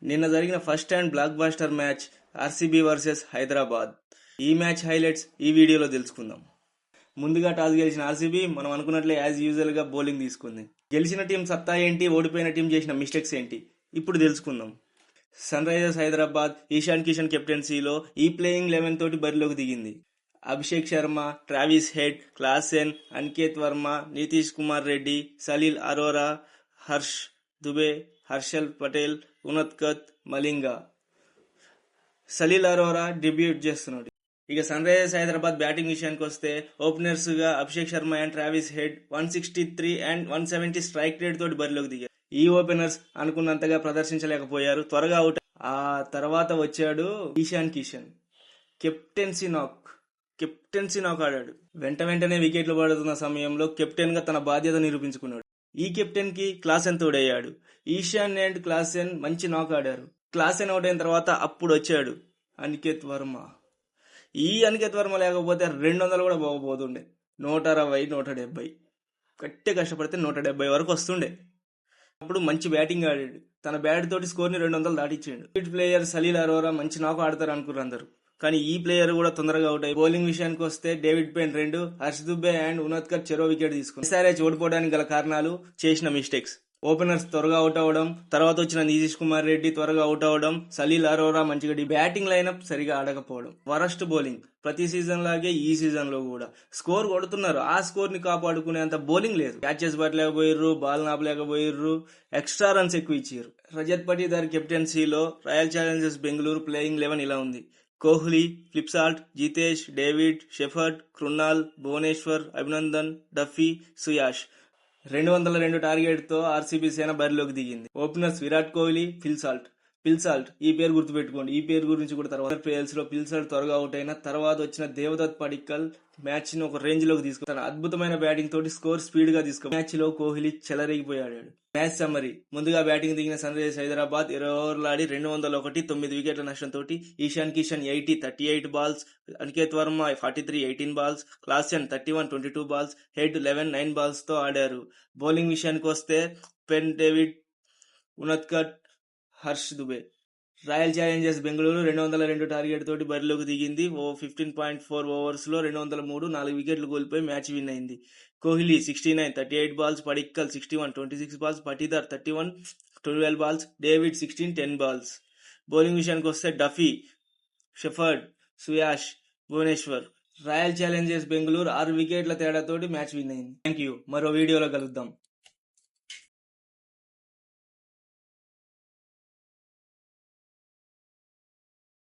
నిన్న జరిగిన first and blockbuster match RCB versus Hyderabad. ఈ మ్యాచ్ హైలైట్స్ ఈ వీడియోలో తెలుసుకుందాం. ముందుగా టాస్ గెలిచిన ఆర్సీబీ మనం అనుకున్నట్లే యాజ్ యూజువల్ గా బౌలింగ్ తీసుకుంది. గెలిచిన టీం సత్తా ఏంటి, ఓడిపోయిన టీం చేసిన మిస్టేక్స్ ఏంటి ఇప్పుడు తెలుసుకుందాం. సన్ రైజర్స్ హైదరాబాద్ ఇషాన్ కిషన్ కెప్టెన్సీలో ఈ ప్లేయింగ్ 11 తోటి బరిలోకి దిగింది. Abhishek Sharma, Travis Head, Klaasen, Aniket Varma, Nitish Kumar Reddy, Salil Arora, Harsh Dubey, Harshal Patel, Unadkat, Malinga. Salil Arora debut చేస్తున్నాడు. ఇక సన్ రైజర్స్ హైదరాబాద్ బ్యాటింగ్ విషయానికి వస్తే ఓపెనర్స్ గా Abhishek Sharma and Travis head 163 and 170 strike rate తోటి బరిలోకి దిగారు. ఈ ఓపెనర్స్ అనుకున్నంతగా ప్రదర్శించలేకపోయారు, త్వరగా అవుట్. ఆ తర్వాత వచ్చాడు ఇషాన్ కిషన్. కెప్టెన్సీ నాక్ ఆడాడు. వెంటనే వికెట్లు పడుతున్న సమయంలో కెప్టెన్ గా తన బాధ్యత నిరూపించుకున్నాడు. ఈ కెప్టెన్ కి క్లాసెన్ తోడయ్యాడు. ఈశాన్ అండ్ క్లాసెన్ మంచి నాక్ ఆడారు. క్లాసెన్ అవుట్ అయిన తర్వాత అప్పుడు వచ్చాడు అనికేత్ వర్మ. ఈ అనికేత్ వర్మ లేకపోతే 200 కూడా పోతుండే. 160, 170 గట్టి కష్టపడితే 170 వరకు వస్తుండే. అప్పుడు మంచి బ్యాటింగ్ ఆడాడు. తన బ్యాట్ తోటి స్కోర్ ని 200 దాటిచ్చాడు. ప్లేయర్ సలీల్ అరోరా మంచి నాక్ ఆడతారు అనుకున్నారు అందరు, కానీ ఈ ప్లేయర్ కూడా తొందరగా అవుట్ అయ్యి. బౌలింగ్ విషయానికి వస్తే David Payne 2, Harsh Dubey and Unadkat చెరో వికెట్ తీసుకున్నారు. ఎస్ఆర్హెచ్ ఓడిపోవడానికి గల కారణాలు చేసిన మిస్టేక్స్. ఓపెనర్స్ త్వరగా అవుట్ అవ్వడం, తర్వాత వచ్చిన నితీష్ కుమార్ రెడ్డి త్వరగా అవుట్ అవ్వడం, సలీల్ అరోరా మంచిగా బ్యాటింగ్ లైనప్ సరిగా ఆడకపోవడం, వరస్ట్ బౌలింగ్. ప్రతి సీజన్ లాగే ఈ సీజన్ లో కూడా స్కోర్ కొడుతున్నారు, ఆ స్కోర్ ని కాపాడుకునేంత బౌలింగ్ లేదు. క్యాచెస్ పట్టలేకపోయిర్రు, బాల్ నాపలేకపోయిర్రు, ఎక్స్ట్రా రన్స్ ఎక్కువ ఇచ్చారు. రజత్ పటీదార్ కెప్టెన్సీలో రాయల్ ఛాలెంజర్స్ బెంగళూరు ప్లేయింగ్ 11 ఇలా ఉంది. Kohli, Phil Salt, Jitesh, David, Shepherd, Krunal, Bhuvneshwar, Abhinandan, Duffy, Suyash. 202 target తో ఆర్సీబీ సేన బరిలోకి దిగింది. ఓపెనర్స్ విరాట్ కోహ్లీ, పిల్సాల్ట్ ఈ పేరు గుర్తుపెట్టుకోండి. ఈ పేరు గురించి కూడా తర్వాత ప్లేయర్స్ లో పిల్సాల్ట్ త్వరగా అవుట్ అయిన తర్వాత వచ్చిన దేవదత్ పడిక్కల్ మ్యాచ్ ని ఒక రేంజ్ లోకి తీసుకు తన అద్భుతమైన బ్యాటింగ్ తోటి స్కోర్ స్పీడ్ గా తీసుకో. మ్యాచ్ లో కోహ్లీ చెలరేగిపోయాడు. Match summary. ముందుగా బ్యాటింగ్ దిగిన సన్ రైజర్స్ హైదరాబాద్ 20 ఓవర్లు ఆడి 201, 9 వికెట్ల నష్టంతో Ishan Kishan 80, 38 balls, Aniket Varma 43, 18 balls, Klaasen 31, 22 balls, Head 11, 9 balls తో ఆడారు. బౌలింగ్ విషయానికి వస్తే Payne David, Unadkat, Harsh Dubey. Royal Challengers Bengaluru 202 target తోటి బరిలోకి దిగింది. 15.4 ఓవర్స్ లో 203, 4 వికెట్లు కోల్పోయి మ్యాచ్ విన్ అయింది. Kohli 69, 38 balls, Padikkal 61, 26 balls, Patidar 31, 12 balls, David 16, 10 balls. Bowling విషయానికి వస్తే Duffy, Shepherd, Suyash, Bhuvneshwar. Royal Challengers Bengaluru 6 వికెట్ల తేడాతోటి మ్యాచ్ విన్ అయింది. Thank you. మరో వీడియోలో కలుద్దాం.